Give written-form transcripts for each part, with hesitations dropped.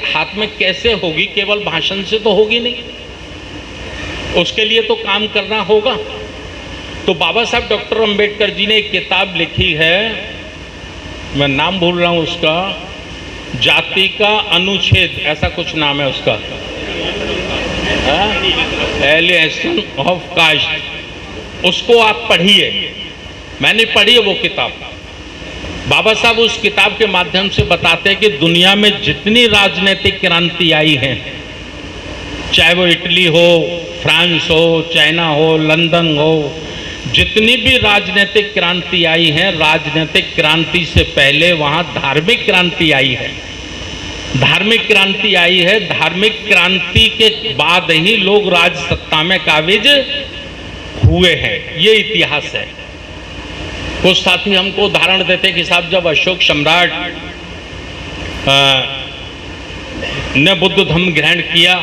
हाथ में कैसे होगी? केवल भाषण से तो होगी नहीं, उसके लिए तो काम करना होगा। तो बाबा साहब डॉक्टर अंबेडकर जी ने एक किताब लिखी है, मैं नाम भूल रहा हूं उसका, जाति का अनुच्छेद, ऐसा कुछ नाम है उसका, एलिएशन ऑफ कास्ट। उसको आप पढ़िए, मैंने पढ़ी है वो किताब। बाबा साहब उस किताब के माध्यम से बताते हैं कि दुनिया में जितनी राजनीतिक क्रांति आई है, चाहे वो इटली हो, फ्रांस हो, चाइना हो, लंदन हो, जितनी भी राजनीतिक क्रांति आई है, राजनीतिक क्रांति से पहले वहां धार्मिक क्रांति आई है। धार्मिक क्रांति आई है, धार्मिक क्रांति के बाद ही लोग राज सत्ता में काबिज हुए हैं, ये इतिहास है। कुछ साथी हमको उदाहरण देते कि साहब जब अशोक सम्राट ने बुद्ध धम्म ग्रहण किया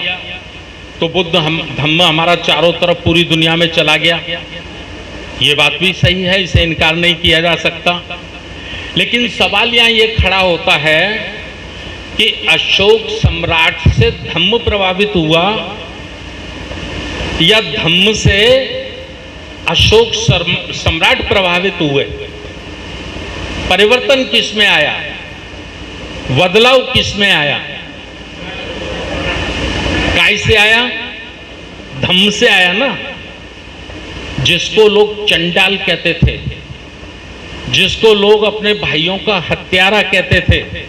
तो बुद्ध धम्म हमारा चारों तरफ पूरी दुनिया में चला गया। ये बात भी सही है, इसे इनकार नहीं किया जा सकता। लेकिन सवाल यहाँ ये खड़ा होता है कि अशोक सम्राट से धम्म प्रभावित हुआ या धम्म से अशोक सम्राट प्रभावित हुए? परिवर्तन किस में आया, बदलाव किस में आया? काय से आया? धम्म से आया ना। जिसको लोग चंडाल कहते थे, जिसको लोग अपने भाइयों का हत्यारा कहते थे,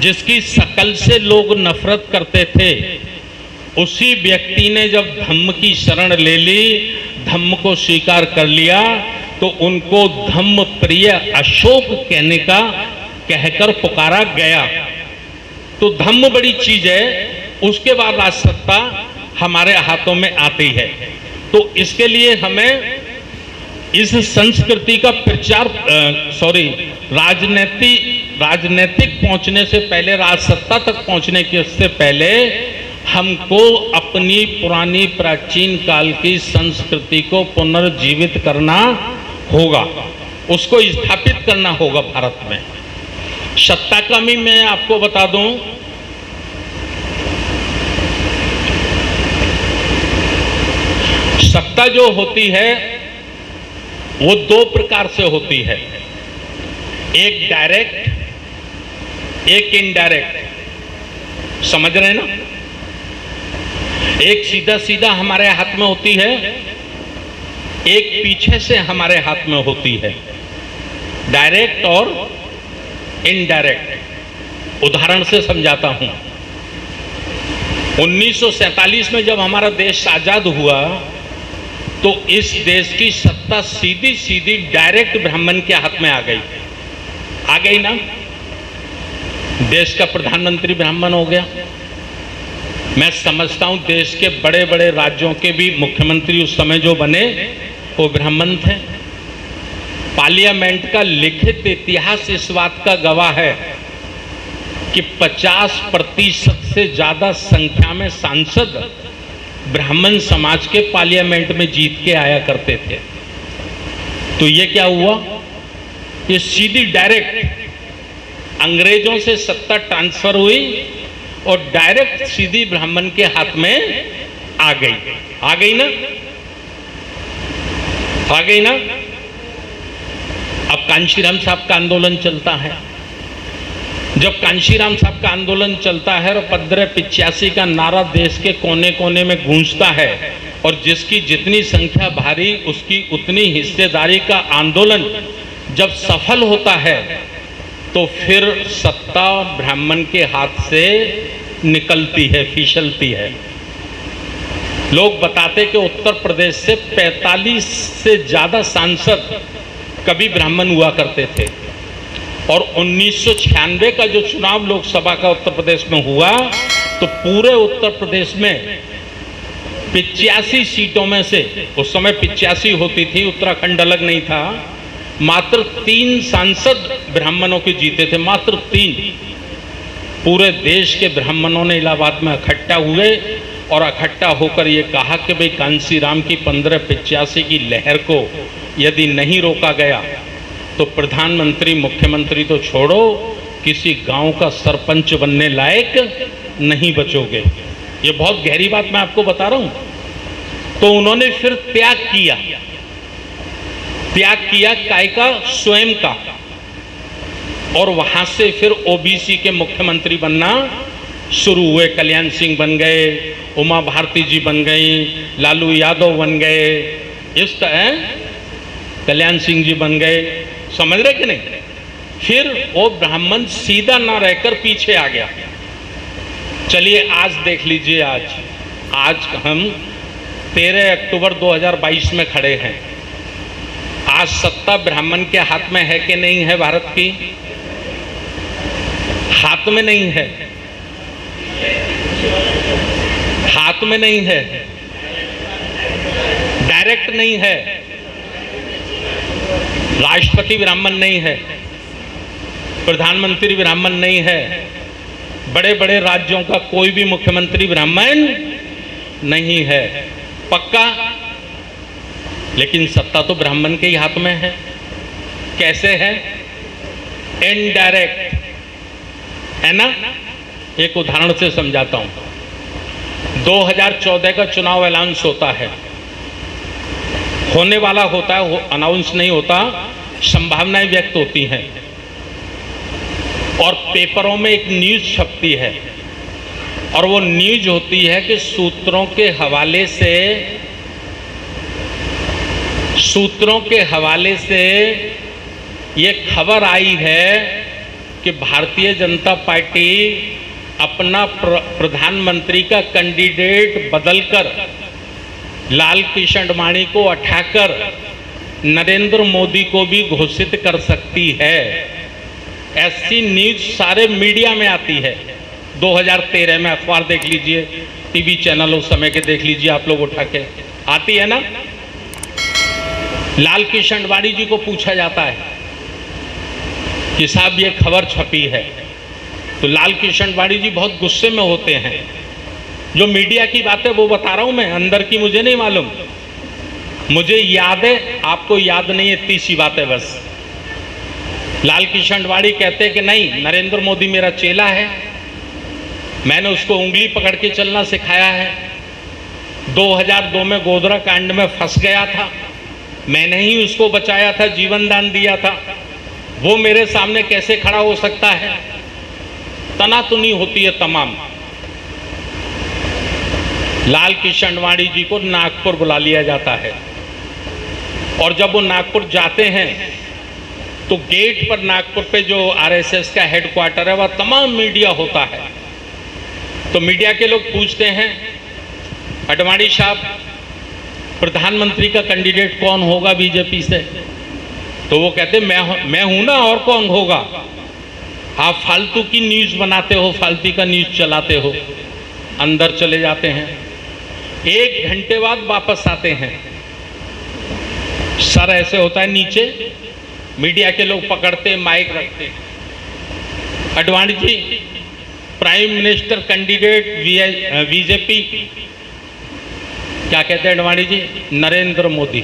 जिसकी शकल से लोग नफरत करते थे, उसी व्यक्ति ने जब धम्म की शरण ले ली, धम्म को स्वीकार कर लिया, तो उनको धम्म प्रिय अशोक कहकर पुकारा गया। तो धम्म बड़ी चीज है, उसके बाद राजसत्ता हमारे हाथों में आती है। तो इसके लिए हमें इस संस्कृति का प्रचार राजनीतिक पहुंचने से पहले, राजसत्ता तक पहुंचने से पहले हमको अपनी पुरानी प्राचीन काल की संस्कृति को पुनर्जीवित करना होगा, उसको स्थापित करना होगा भारत में। सत्ता कमी में आपको बता दूं, सत्ता जो होती है वो दो प्रकार से होती है, एक डायरेक्ट, एक इनडायरेक्ट। समझ रहे हैं ना? एक सीधा सीधा हमारे हाथ में होती है, एक पीछे से हमारे हाथ में होती है, डायरेक्ट और इनडायरेक्ट। उदाहरण से समझाता हूं। 1947 में जब हमारा देश आजाद हुआ तो इस देश की सत्ता सीधी सीधी डायरेक्ट ब्राह्मण के हाथ में आ गई ना। देश का प्रधानमंत्री ब्राह्मण हो गया। मैं समझता हूं देश के बड़े बड़े राज्यों के भी मुख्यमंत्री उस समय जो बने वो ब्राह्मण थे। पार्लियामेंट का लिखित इतिहास इस बात का गवाह है कि 50% से ज्यादा संख्या में सांसद ब्राह्मण समाज के पार्लियामेंट में जीत के आया करते थे। तो ये क्या हुआ? ये सीधी डायरेक्ट अंग्रेजों से सत्ता ट्रांसफर हुई और डायरेक्ट सीधी ब्राह्मण के हाथ में आ गई ना। अब कांशीराम साहब का आंदोलन चलता है। जब कांशीराम साहब का आंदोलन चलता है और 1585 का नारा देश के कोने कोने में गूंजता है और जिसकी जितनी संख्या भारी उसकी उतनी हिस्सेदारी का आंदोलन जब सफल होता है तो फिर सत्ता ब्राह्मण के हाथ से निकलती है, फिसलती है। लोग बताते कि उत्तर प्रदेश से 45 से ज्यादा सांसद कभी ब्राह्मण हुआ करते थे और 1996 का जो चुनाव लोकसभा का उत्तर प्रदेश में हुआ तो पूरे उत्तर प्रदेश में 85 सीटों में से, उस समय 85 होती थी, उत्तराखंड अलग नहीं था, मात्र 3 सांसद ब्राह्मणों के जीते थे, मात्र 3। पूरे देश के ब्राह्मणों ने इलाहाबाद में इकट्ठा हुए और इकट्ठा होकर ये कहा कि भाई कांशीराम की 1585 की लहर को यदि नहीं रोका गया तो प्रधानमंत्री मुख्यमंत्री तो छोड़ो, किसी गांव का सरपंच बनने लायक नहीं बचोगे। ये बहुत गहरी बात मैं आपको बता रहा हूं। तो उन्होंने फिर त्याग किया काय का, स्वयं का, और वहां से फिर ओबीसी के मुख्यमंत्री बनना शुरू हुए। कल्याण सिंह बन गए, उमा भारती जी बन गई, लालू यादव बन गए, इस तरह कल्याण सिंह जी बन गए, समझ रहे कि नहीं। फिर वो ब्राह्मण सीधा ना रहकर पीछे आ गया। चलिए आज देख लीजिए, आज हम 13 अक्टूबर 2022 में खड़े हैं। आज सत्ता ब्राह्मण के हाथ में है कि नहीं है? भारत की हाथ में नहीं है, हाथ में नहीं है, डायरेक्ट नहीं है। राष्ट्रपति ब्राह्मण नहीं है, प्रधानमंत्री ब्राह्मण नहीं है, बड़े बड़े राज्यों का कोई भी मुख्यमंत्री ब्राह्मण नहीं है, पक्का। लेकिन सत्ता तो ब्राह्मण के ही हाथ में है। कैसे है? इनडायरेक्ट है ना। एक उदाहरण से समझाता हूं। 2014 का चुनाव अनाउंस होता है, होने वाला होता है, अनाउंस नहीं होता, संभावनाएं व्यक्त होती हैं और पेपरों में एक न्यूज छपती है और वो न्यूज होती है कि सूत्रों के हवाले से ये खबर आई है कि भारतीय जनता पार्टी अपना प्रधानमंत्री का कैंडिडेट बदलकर लाल कृष्ण आडवाणी को हटाकर नरेंद्र मोदी को भी घोषित कर सकती है। ऐसी न्यूज सारे मीडिया में आती है। 2013 में अखबार देख लीजिए, टीवी चैनल उस समय के देख लीजिए आप लोग उठा के, आती है ना। लाल कृष्ण आडवाणी जी को पूछा जाता है कि साहब ये खबर छपी है, तो लाल कृष्ण आडवाणी जी बहुत गुस्से में होते हैं। जो मीडिया की बात है वो बता रहा हूं मैं, अंदर की मुझे नहीं मालूम, मुझे याद है, आपको याद नहीं है, इतनी सी बात है बस। लाल कृष्ण आडवाणी कहते हैं कि नहीं, नरेंद्र मोदी मेरा चेला है, मैंने उसको उंगली पकड़ के चलना सिखाया है। 2002 में गोधरा कांड में फंस गया था, मैंने ही उसको बचाया था, जीवन दान दिया था, वो मेरे सामने कैसे खड़ा हो सकता है। तनातुनी होती है तमाम। लाल कृष्ण आडवाणी जी को नागपुर बुला लिया जाता है और जब वो नागपुर जाते हैं तो गेट पर, नागपुर पे जो आरएसएस का हेडक्वार्टर है, वह तमाम मीडिया होता है। तो मीडिया के लोग पूछते हैं, आडवाणी साहब प्रधानमंत्री का कैंडिडेट कौन होगा बीजेपी से? तो वो कहते मैं हूं ना, और कौन होगा? आप फालतू की न्यूज बनाते हो, फालतू का न्यूज चलाते हो। अंदर चले जाते हैं, 1 घंटे बाद वापस आते हैं। सर ऐसे होता है नीचे, मीडिया के लोग पकड़ते, माइक रखते, Advani ji prime minister candidate BJP, क्या कहते हैं आडवाणी जी? नरेंद्र मोदी।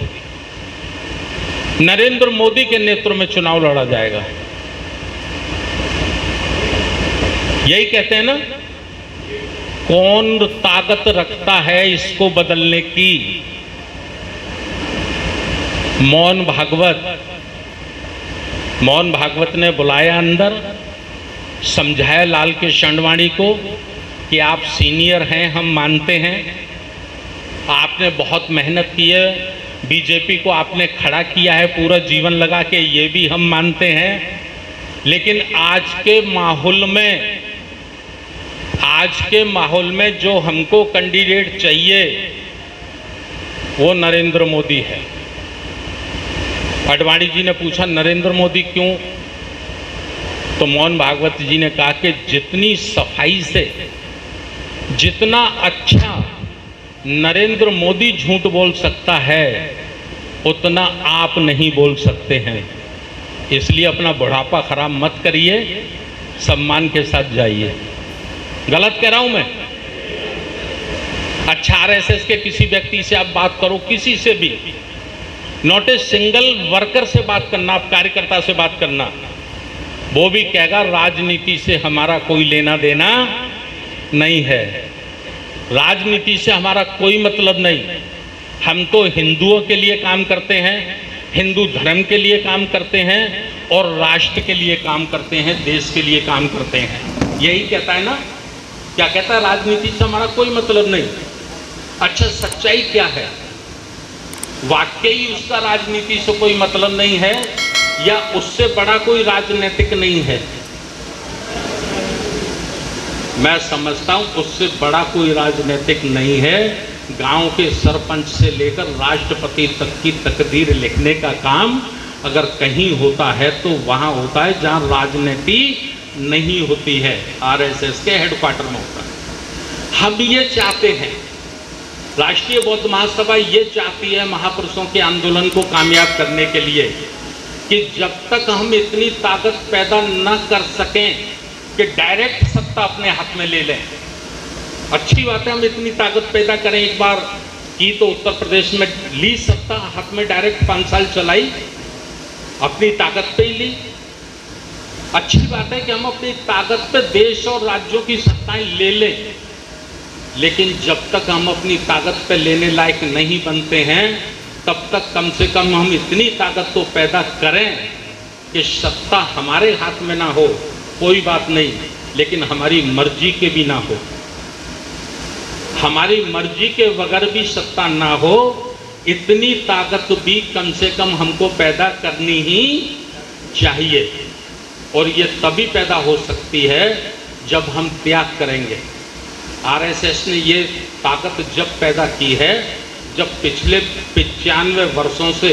नरेंद्र मोदी के नेतृत्व में चुनाव लड़ा जाएगा, यही कहते हैं ना। कौन ताकत रखता है इसको बदलने की? मोहन भागवत ने बुलाया अंदर, समझाया लाल कृष्ण आडवाणी को कि आप सीनियर हैं, हम मानते हैं, आपने बहुत मेहनत की है, बीजेपी को आपने खड़ा किया है पूरा जीवन लगा के, ये भी हम मानते हैं, लेकिन आज के माहौल में जो हमको कैंडिडेट चाहिए वो नरेंद्र मोदी है। आडवाणी जी ने पूछा नरेंद्र मोदी क्यों? तो मोहन भागवत जी ने कहा कि जितनी सफाई से, जितना अच्छा नरेंद्र मोदी झूठ बोल सकता है उतना आप नहीं बोल सकते हैं, इसलिए अपना बुढ़ापा खराब मत करिए सम्मान के साथ जाइए। गलत कह रहा हूं मैं? अच्छा, आरएसएस के किसी व्यक्ति से आप बात करो, किसी से भी, नॉट ए सिंगल वर्कर से बात करना, आप कार्यकर्ता से बात करना, वो भी कहेगा राजनीति से हमारा कोई लेना देना नहीं है, राजनीति से हमारा कोई मतलब नहीं, हम तो हिंदुओं के लिए काम करते हैं, हिंदू धर्म के लिए काम करते हैं और राष्ट्र के लिए काम करते हैं, देश के लिए काम करते हैं। यही कहता है ना, क्या कहता है? राजनीति से हमारा कोई मतलब नहीं। अच्छा, सच्चाई क्या है? वाकई उसका राजनीति से कोई मतलब नहीं है या उससे बड़ा कोई राजनीतिक नहीं है? मैं समझता हूं उससे बड़ा कोई राजनीतिक नहीं है। गांव के सरपंच से लेकर राष्ट्रपति तक की तकदीर लिखने का काम अगर कहीं होता है तो वहां होता है जहां राजनीति नहीं होती है, आरएसएस के हेडक्वार्टर में होता है। हम ये चाहते हैं, राष्ट्रीय बौद्ध महासभा ये चाहती है महापुरुषों के आंदोलन को कामयाब करने के लिए कि जब तक हम इतनी ताकत पैदा न कर सकें कि डायरेक्ट सत्ता अपने हाथ में ले लें। अच्छी बात है, हम इतनी ताकत पैदा करें, एक बार की तो उत्तर प्रदेश में ली सत्ता हाथ में, डायरेक्ट 5 साल चलाई, अपनी ताकत पे ही ली। अच्छी बात है कि हम अपनी ताकत पे देश और राज्यों की सत्ताएं ले लें, लेकिन जब तक हम अपनी ताकत पे लेने लायक नहीं बनते हैं तब तक कम से कम हम इतनी ताकत तो पैदा करें कि सत्ता हमारे हाथ में ना हो, कोई बात नहीं, लेकिन हमारी मर्जी के भी ना हो, हमारी मर्जी के बगैर भी सत्ता ना हो, इतनी ताकत भी कम से कम हमको पैदा करनी ही चाहिए। और ये तभी पैदा हो सकती है जब हम त्याग करेंगे। आरएसएस ने ये ताकत जब पैदा की है जब पिछले 95 वर्षों से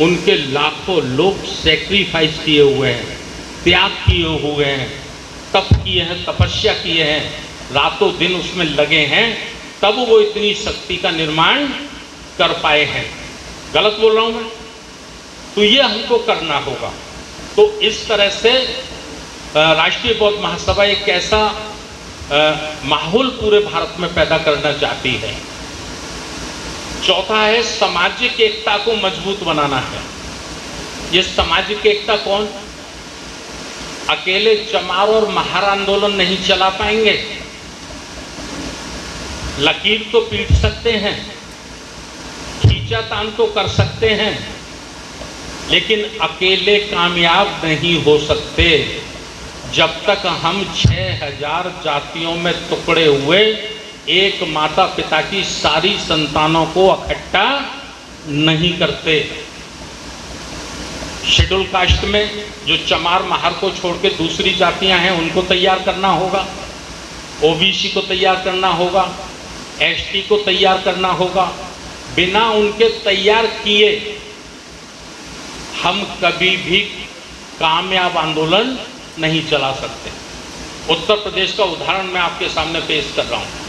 उनके लाखों लोग सैक्रिफाइस किए हुए हैं, त्याग किए हुए हैं, तप किए हैं, तपस्या किए हैं, रातों दिन उसमें लगे हैं, तब वो इतनी शक्ति का निर्माण कर पाए हैं। गलत बोल रहा हूं मैं? तो ये हमको करना होगा। तो इस तरह से राष्ट्रीय बौद्ध महासभा एक ऐसा माहौल पूरे भारत में पैदा करना चाहती है। चौथा है सामाजिक एकता को मजबूत बनाना है। ये सामाजिक एकता कौन? अकेले चमार और महार आंदोलन नहीं चला पाएंगे, लकीर तो पीट सकते हैं, खींचातान तो कर सकते हैं, लेकिन अकेले कामयाब नहीं हो सकते। जब तक हम 6000 जातियों में टुकड़े हुए एक माता पिता की सारी संतानों को इकट्ठा नहीं करते। शेड्यूल कास्ट में जो चमार महार को छोड़ के दूसरी जातियां हैं उनको तैयार करना होगा, ओबीसी को तैयार करना होगा, एसटी को तैयार करना होगा। बिना उनके तैयार किए हम कभी भी कामयाब आंदोलन नहीं चला सकते। उत्तर प्रदेश का उदाहरण मैं आपके सामने पेश कर रहा हूं।